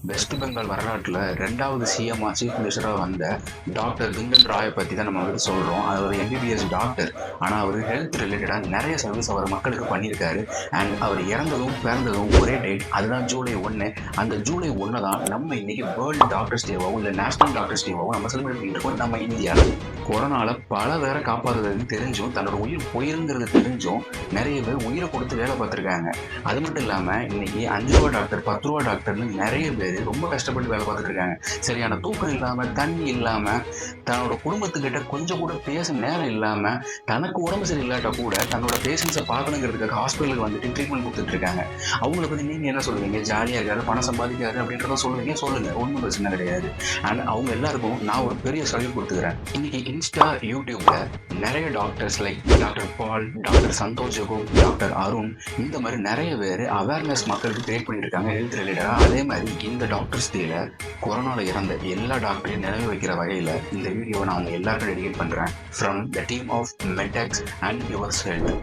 West Bengal வரலாற்றில் 2வது சிஎம்மா chief மினிஸ்டராக வந்த டாக்டர் பிங்கன் ராயை பற்றி தான் நம்ம வந்து சொல்கிறோம். அது ஒரு எம்பிபிஎஸ் டாக்டர். ஆனால் அவர் ஹெல்த் ரிலேட்டடாக நிறைய சர்வீஸ் அவர் மக்களுக்கு பண்ணியிருக்காரு. அண்ட் அவர் இறந்ததும் பிறந்ததும் ஒரே டேட், அதுதான் ஜூலை 1. அந்த ஜூலை 1 தான் நம்ம இன்னைக்கு வேர்ல்டு டாக்டர்ஸ் டேவாகவும் இல்லை நேஷனல் டாக்டர்ஸ் டேவாகவும் நம்ம செலிப்ரேட் பண்ணிட்டு இருக்கோம். நம்ம இந்தியாவில் கொரோனால பல பேரை காப்பாற்றுறதுன்னு தெரிஞ்சும், தன்னோட உயிர் போயிருங்கிறது தெரிஞ்சும் நிறைய பேர் உயிரை கொடுத்து வேலை பார்த்துருக்காங்க. அது மட்டும் இல்லாமல் இன்னைக்கு 5 ரூபா டாக்டர் 10 ரூபா டாக்டர்னு நிறைய பேர் ரொம்ப கஷ்டப்பட்டு வேலை பார்த்துட்டு இருக்காங்க. சரியான தூக்கம் இல்லாமல், தண்ணி இல்லாமல், தன்னோட குடும்பத்துக்கிட்ட கொஞ்சம் கூட பேச நேரம் இல்லாமல், தனக்கு உடம்பு சரி இல்லாட்டா கூட தன்னோட பேஷண்ட்ஸை பார்க்கணுங்கிறதுக்காக ஹாஸ்பிட்டலுக்கு வந்துட்டு ட்ரீட்மெண்ட் கொடுத்துட்டு இருக்காங்க. அவங்கள பற்றி நீங்கள் என்ன சொல்லுவீங்க? ஜாலியாக இருக்காரு, பணம் சம்பாதிக்காரு அப்படின்றத சொல்லுங்க, ஒன்றும் பிரச்சனை கிடையாது. அண்ட் அவங்க எல்லாருக்கும் நான் ஒரு பெரிய சல்யூட் கொடுத்துக்கிறேன். இன்னைக்கு இன்ஸ்டா, யூடியூப்ல நிறைய doctors like doctor Paul, doctor Santosh ஜோகோ, டாக்டர் அருண், இந்த மாதிரி நிறைய பேர் அவேர்னஸ் மக்களுக்கு கிரியேட் பண்ணிட்டு இருக்காங்க ஹெல்த் ரிலேட்டடாக. அதே மாதிரி இந்த டாக்டர்ஸ் டேல கொரோனாவில் இறந்த எல்லா டாக்டரையும் நினைவு வைக்கிற வகையில் இந்த வீடியோவை நான் அவங்க எல்லாருக்கும் டெடிகேட் பண்ணுறேன். From the team of Medex and yours health.